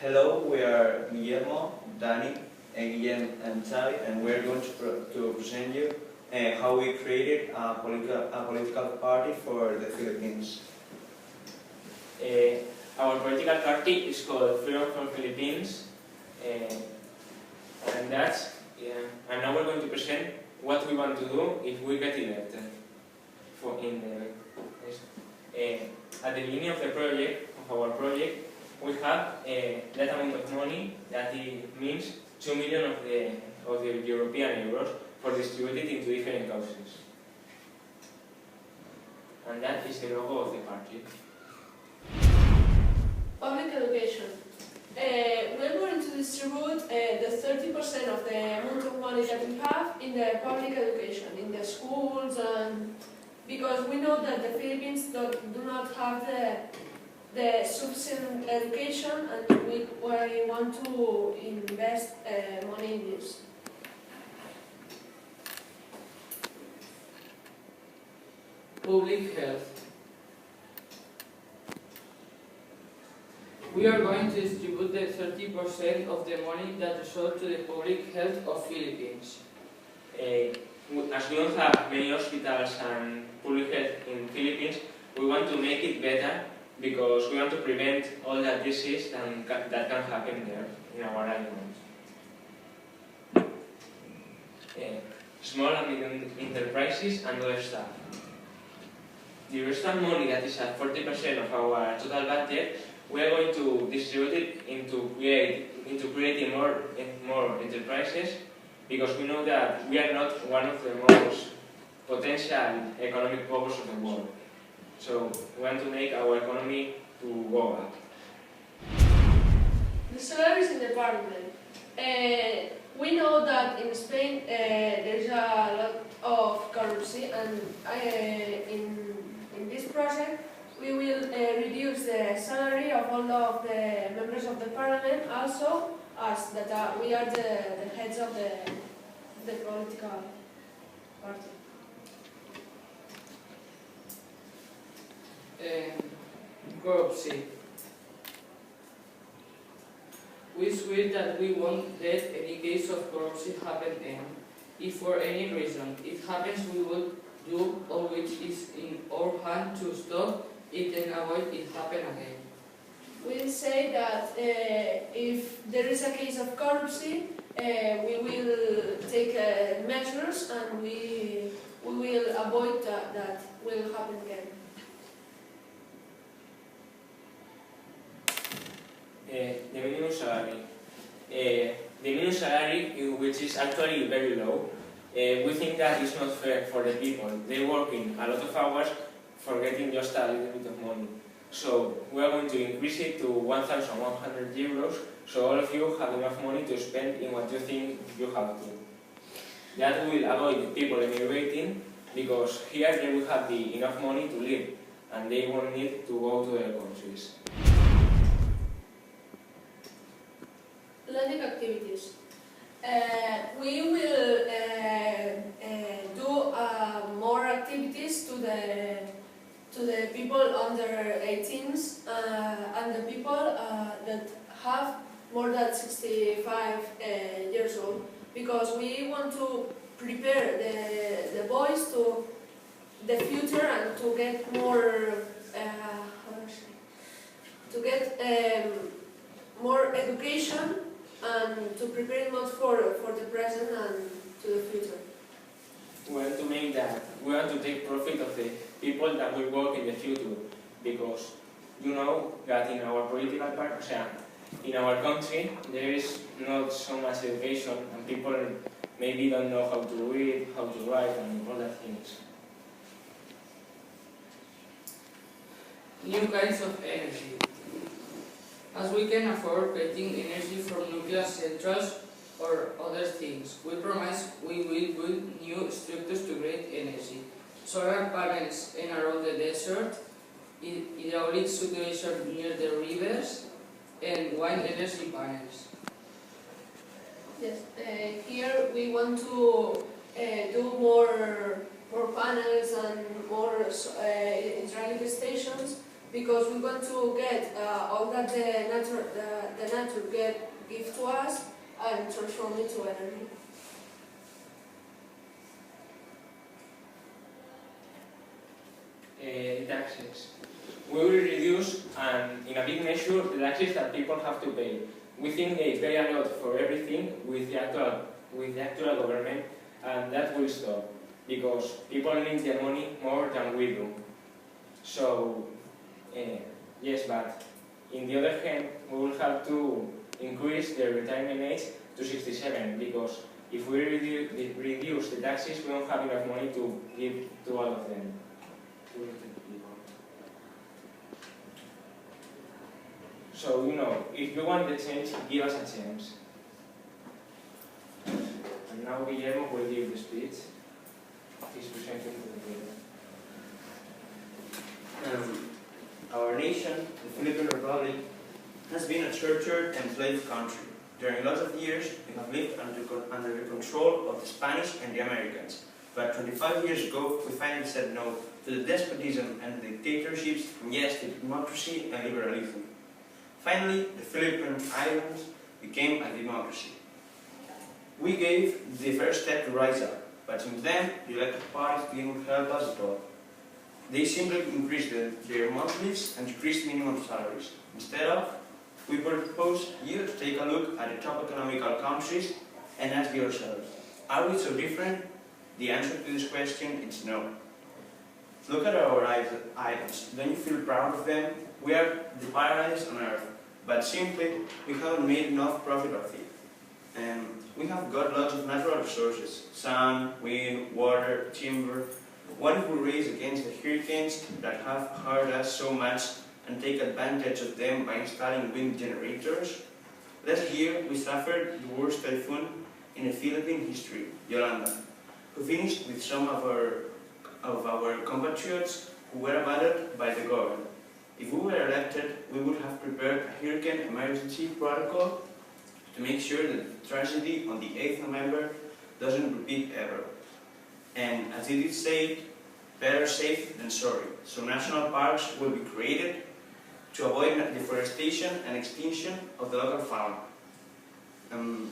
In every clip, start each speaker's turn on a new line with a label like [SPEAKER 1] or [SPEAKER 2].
[SPEAKER 1] Hello, we are Guillermo, Dani, and Guillem and Xavi, and we're going to present you how we created a political party for the Philippines.
[SPEAKER 2] Our political party is called Freedom from Philippines, and and now we're going to present what we want to do if we get elected. At the beginning of our project, we have that amount of money that it means 2 million of the European euros for distributed into different causes. And that is the logo of the party.
[SPEAKER 3] Public education. We're going to distribute the 30% of the amount of money that we have in the public education, in the schools, and because we know that the Philippines do not have the sufficient education, and we want to invest money in this.
[SPEAKER 4] Public health. We are going to distribute the 30% of the money that results to the public health of Philippines.
[SPEAKER 2] As we don't have many hospitals and public health in Philippines, we want to make it better because we want to prevent all that disease that can happen there in our islands. Small and medium enterprises and other stuff. The rest of money that is at 40% of our total budget, we are going to distribute it into creating more enterprises, because we know that we are not one of the most potential economic powers of the world. So we want to make our economy to go up.
[SPEAKER 3] The salaries in the parliament. We know that in Spain there's a lot of corruption, and in this project we will reduce the salary of all of the members of the parliament, also us, that we are the heads of the political party.
[SPEAKER 4] Corruption. We swear that we won't let any case of corruption happen again. If for any reason it happens, we will do all which is in our hand to stop it and avoid it happen again.
[SPEAKER 3] We say that if there is a case of corruption, we will take measures, and we will avoid that will happen again.
[SPEAKER 2] The minimum salary. The minimum salary, which is actually very low, we think that it's not fair for the people. They're working a lot of hours for getting just a little bit of money. So we are going to increase it to 1,100 euros, so all of you have enough money to spend in what you think you have to. That will avoid people emigrating, because here they will have enough money to live, and they won't need to go to their countries.
[SPEAKER 3] Learning activities. We will do more activities to the people under 18s and the people that have more than 65 years old, because we want to prepare the boys to the future and to get more more education, and to prepare not for the present and to the future.
[SPEAKER 2] We want to make that. We want to take profit of the people that will work in the future, because you know that in our political party, in our country, there is not so much education, and people maybe don't know how to read, how to write, and all that things.
[SPEAKER 4] New kinds of energy. As we can afford getting energy from nuclear centrals or other things, we promise we will build new structures to create energy. Solar panels in around the desert, hydraulic circulation near the rivers, and wind energy panels.
[SPEAKER 3] Yes, here we want to do more panels and more hydraulic stations because we want to get all that the nature give to us and transform it to energy.
[SPEAKER 2] Taxes. We will reduce, and in a big measure, the taxes that people have to pay. We think they pay a lot for everything with the actual government, and that will stop, because people need their money more than we do. So, yes, but in the other hand, we will have to increase the retirement age to 67, because if we reduce the taxes, we don't have enough money to give to all of them. So, if you want the change, give us a chance. And now Guillermo will give the speech. He's presenting to the media.
[SPEAKER 1] Our nation, the Philippine Republic, has been a tortured and enslaved country. During lots of years, we have lived under the control of the Spanish and the Americans. But 25 years ago, we finally said no to the despotism and the dictatorships, and yes to democracy and liberalism. Finally, the Philippine Islands became a democracy. We gave the first step to rise up, but since then, the elected parties didn't help us at all. They simply increased their monthlies and decreased minimum salaries. Instead of, we propose you to take a look at the top economical countries and ask yourselves, are we so different? The answer to this question is no. Look at our islands. Don't you feel proud of them? We are the paradise on earth, but simply we haven't made enough profit of it. And we have got lots of natural resources: sun, wind, water, timber. What if we race against the hurricanes that have hurt us so much and take advantage of them by installing wind generators? Last year we suffered the worst typhoon in the Philippine history, Yolanda, who finished with some of our compatriots who were abandoned by the government. If we were elected, we would have prepared a hurricane emergency protocol to make sure that the tragedy on the 8th of November doesn't repeat ever. And as it is said, better safe than sorry. So national parks will be created to avoid deforestation and extinction of the local fauna. In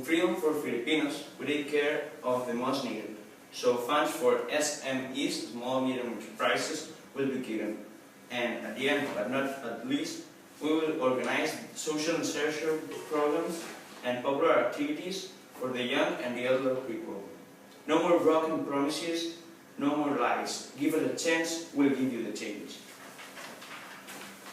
[SPEAKER 1] Freedom for Filipinos, we take care of the most needed. So funds for SMEs, small medium enterprises, will be given. And at the end, but not at least, we will organize social insertion programs and popular activities for the young and the elderly people. No more broken promises, no more lies. Give us a chance, we'll give you the change.